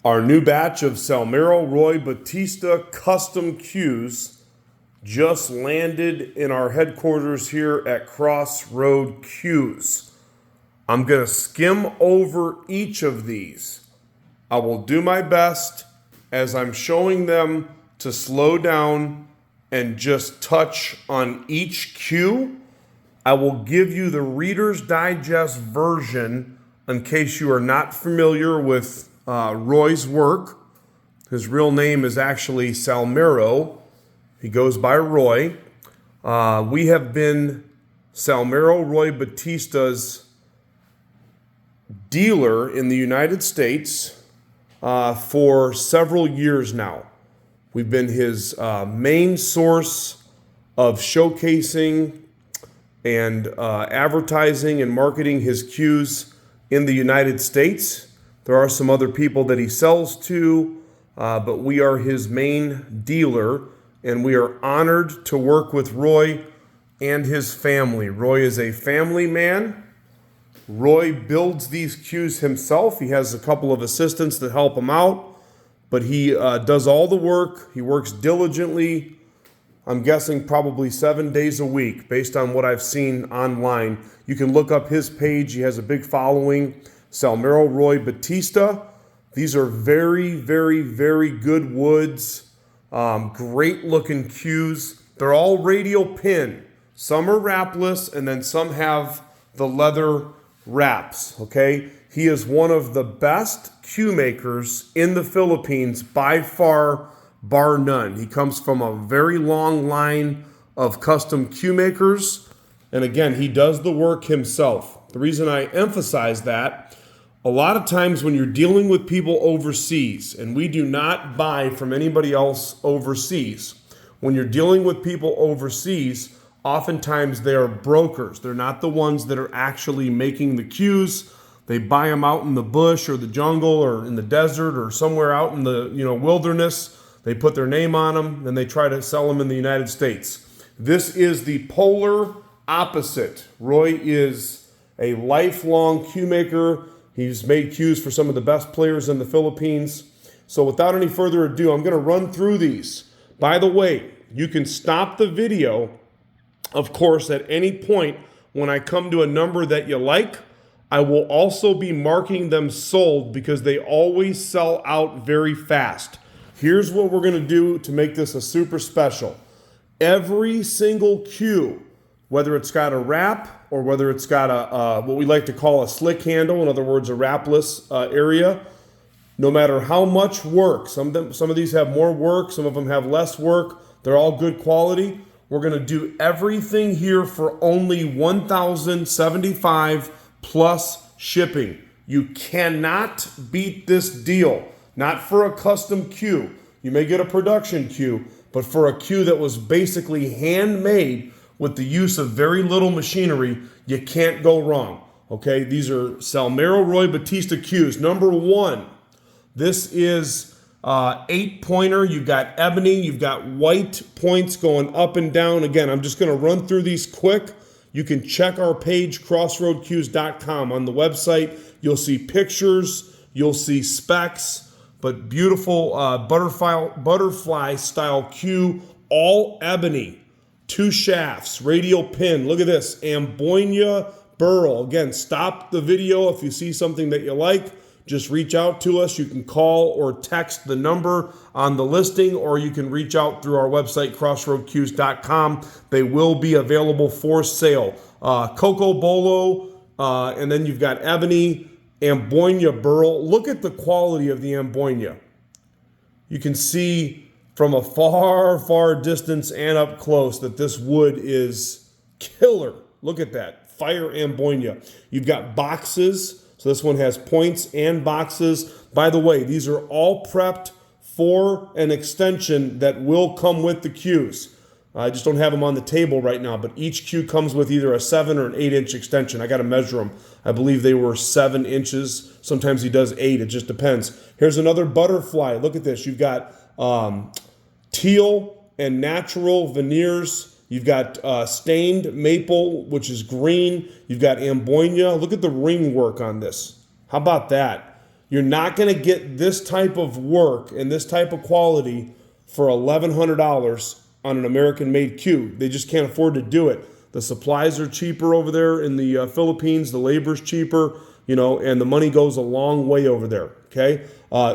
Our new batch of Salmero Bautista custom cues just landed in our headquarters here at Crossroad Cues. I'm going to skim over each of these. I will do my best as I'm showing them to slow down and just touch on each cue. I will give you the Reader's Digest version in case you are not familiar with Roy's work. His real name is actually Salmero. He goes by Roy. We have been Salmero Bautista's dealer in the United States for several years now. We've been his main source of showcasing and advertising and marketing his cues in the United States. There are some other people that he sells to, but we are his main dealer, and we are honored to work with Roy and his family. Roy is a family man. Roy builds these cues himself. He has a couple of assistants that help him out, but he does all the work. He works diligently. I'm guessing probably 7 days a week based on what I've seen online. You can look up his page. He has a big following. Salmero Bautista. These are very, very, very good woods. Great looking cues. They're all radial pin. Some are wrapless and then some have the leather wraps. Okay. He is one of the best cue makers in the Philippines by far, bar none. He comes from a very long line of custom cue makers. And again, he does the work himself. The reason I emphasize that, a lot of times when you're dealing with people overseas, and we do not buy from anybody else overseas, when you're dealing with people overseas, oftentimes they are brokers. They're not the ones that are actually making the cues. They buy them out in the bush or the jungle or in the desert or somewhere out in the wilderness. They put their name on them and they try to sell them in the United States. This is the polar opposite. Roy is a lifelong cue maker. He's made cues for some of the best players in the Philippines. So without any further ado, I'm going to run through these. By the way, you can stop the video, of course, at any point when I come to a number that you like. I will also be marking them sold because they always sell out very fast. Here's what we're going to do to make this a super special. Every single cue, whether it's got a wrap or whether it's got a what we like to call a slick handle, in other words, a wrapless area, no matter how much work, some of these have more work, some of them have less work, they're all good quality. We're going to do everything here for only $1,075 plus shipping. You cannot beat this deal. Not for a custom cue. You may get a production cue, but for a cue that was basically handmade with the use of very little machinery, you can't go wrong. Okay, these are Salmero Bautista cues. Number one, this is 8-pointer. You've got ebony, you've got white points going up and down. Again, I'm just going to run through these quick. You can check our page, crossroadcues.com. On the website, you'll see pictures, you'll see specs, but beautiful butterfly style cue, all ebony. 2 shafts, radial pin. Look at this, Amboyna Burl. Again, stop the video if you see something that you like. Just reach out to us. You can call or text the number on the listing, or you can reach out through our website, crossroadcues.com. They will be available for sale. Cocobolo, and then you've got ebony, Amboyna Burl. Look at the quality of the Amboyna. You can see from a far, far distance and up close that this wood is killer. Look at that. Fire Amboyna. You've got boxes. So this one has points and boxes. By the way, these are all prepped for an extension that will come with the cues. I just don't have them on the table right now, but each cue comes with either a 7 or an 8-inch extension. I got to measure them. I believe they were 7 inches. Sometimes he does 8. It just depends. Here's another butterfly. Look at this. You've got teal and natural veneers. You've got stained maple, which is green. You've got Amboyna. Look at the ring work on this. How about that? You're not going to get this type of work and this type of quality for $1,100 on an American-made cue. They just can't afford to do it. The supplies are cheaper over there in the Philippines. The labor's cheaper, you know, and the money goes a long way over there, okay?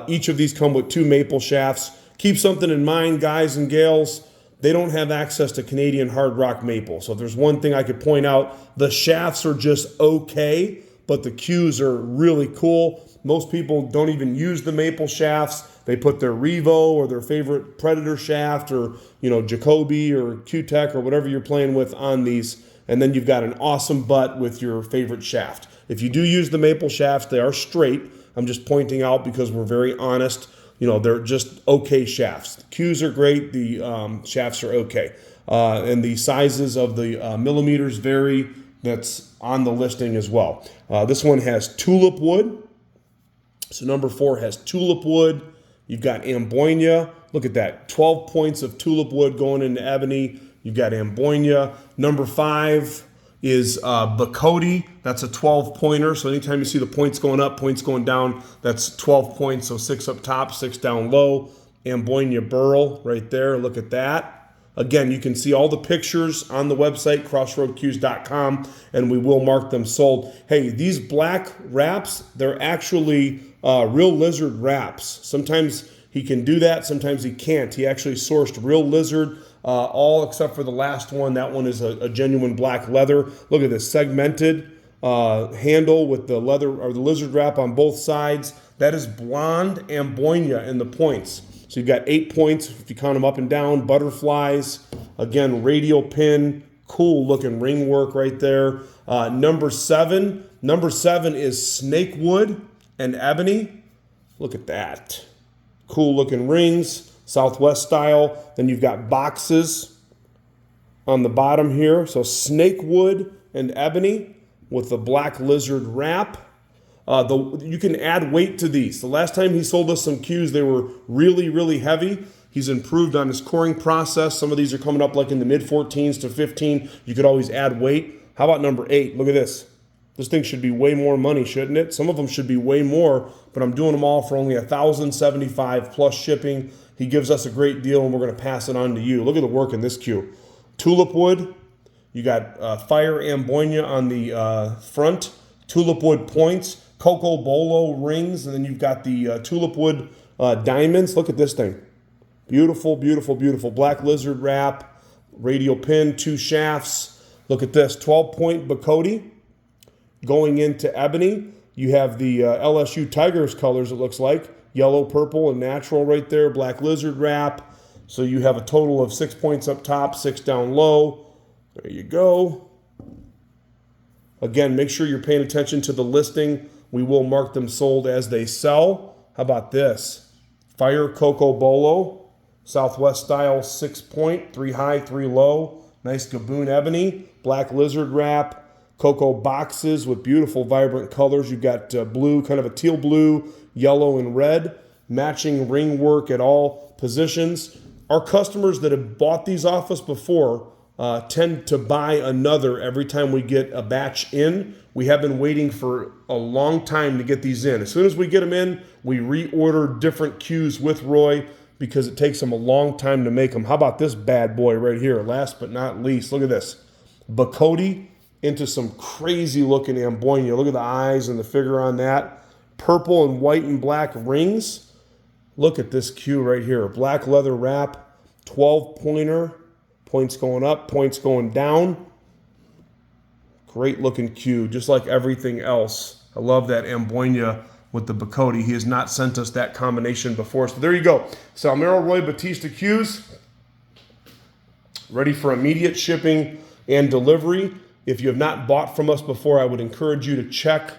Each of these come with 2 maple shafts. Keep something in mind, guys and gals. They don't have access to Canadian hard rock maple. So if there's one thing I could point out, the shafts are just okay, but the cues are really cool. Most people don't even use the maple shafts. They put their Revo or their favorite Predator shaft or, you know, Jacoby or Q-Tech or whatever you're playing with on these. And then you've got an awesome butt with your favorite shaft. If you do use the maple shafts, they are straight. I'm just pointing out because we're very honest. You know, they're just okay shafts. The cues are great. The shafts are okay. And the sizes of the millimeters vary. That's on the listing as well. This one has tulip wood. So number 4 has tulip wood. You've got Amboyna. Look at that. 12 points of tulip wood going into ebony. You've got Amboyna. Number 5 is Bacote. That's a 12-pointer. So anytime you see the points going up, points going down, that's 12 points. So 6 up top, 6 down low. Amboyna Burl right there. Look at that. Again, you can see all the pictures on the website, crossroadcues.com, and we will mark them sold. Hey, these black wraps, they're actually real lizard wraps. Sometimes he can do that, sometimes he can't. He actually sourced real lizard, all except for the last one. That one is a genuine black leather. Look at this segmented handle with the leather or the lizard wrap on both sides. That is blonde Amboyna in the points. So you've got 8 points, if you count them up and down, butterflies, again, radial pin, cool looking ring work right there. Number 7 is snake wood and ebony. Look at that. Cool looking rings, Southwest style. Then you've got boxes on the bottom here. So snake wood and ebony with the black lizard wrap. You can add weight to these. The last time he sold us some cues, they were really, really heavy. He's improved on his coring process. Some of these are coming up like in the mid-14s to 15. You could always add weight. How about number 8? Look at this. This thing should be way more money, shouldn't it? Some of them should be way more, but I'm doing them all for only $1,075 plus shipping. He gives us a great deal, and we're going to pass it on to you. Look at the work in this cue. Tulip wood. You got fire Amboyna on the front. Tulip wood points. Cocobolo rings, and then you've got the tulip wood diamonds. Look at this thing. Beautiful, beautiful, beautiful. Black lizard wrap, radial pin, 2 shafts. Look at this, 12-point Bacote. Going into ebony, you have the LSU Tigers colors, it looks like. Yellow, purple, and natural right there. Black lizard wrap. So you have a total of 6 points up top, 6 down low. There you go. Again, make sure you're paying attention to the listing. We will mark them sold as they sell. How about this? Fire Cocobolo, Southwest style 6 point, 3 high, 3 low. Nice Gaboon ebony, black lizard wrap, cocoa boxes with beautiful vibrant colors. You've got blue, kind of a teal blue, yellow, and red. Matching ring work at all positions. Our customers that have bought these off us before tend to buy another every time we get a batch in. We have been waiting for a long time to get these in. As soon as we get them in, we reorder different cues with Roy because it takes them a long time to make them. How about this bad boy right here? Last but not least, look at this. Bacote into some crazy looking Amboyna. Look at the eyes and the figure on that. Purple and white and black rings. Look at this cue right here. Black leather wrap, 12-pointer. Points going up, points going down. Great looking cue, just like everything else. I love that Amboyna with the Bacote. He has not sent us that combination before. So there you go. Salmero Roy Bautista cues. Ready for immediate shipping and delivery. If you have not bought from us before, I would encourage you to check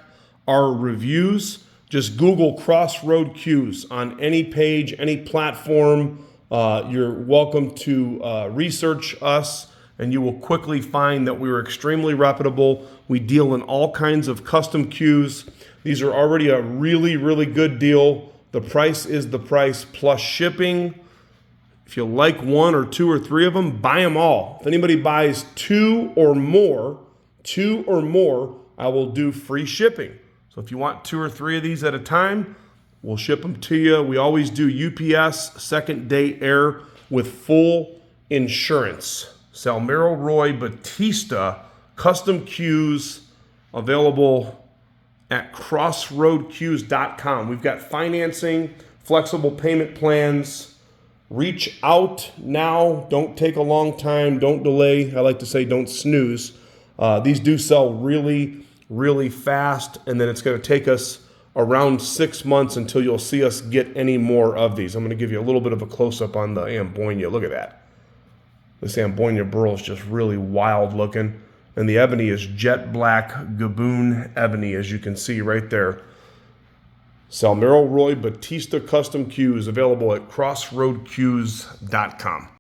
our reviews. Just Google Crossroad Cues on any page, any platform. You're welcome to research us, and you will quickly find that we are extremely reputable. We deal in all kinds of custom cues. These are already a really, really good deal. The price is the price plus shipping. If you like 1 or 2 or 3 of them, buy them all. If anybody buys 2 or more, I will do free shipping. So if you want 2 or 3 of these at a time, We'll ship them to you. We always do UPS, second day air with full insurance. Salmero Roy Bautista custom cues available at crossroadcues.com. We've got financing, flexible payment plans. Reach out now. Don't take a long time. Don't delay. I like to say don't snooze. These do sell really, really fast, and then it's going to take us around 6 months until you'll see us get any more of these. I'm going to give you a little bit of a close-up on the Amboyna. Look at that. This Amboyna Burl is just really wild looking. And the ebony is jet black Gaboon ebony, as you can see right there. Salmero Roy Bautista custom cues available at crossroadcues.com.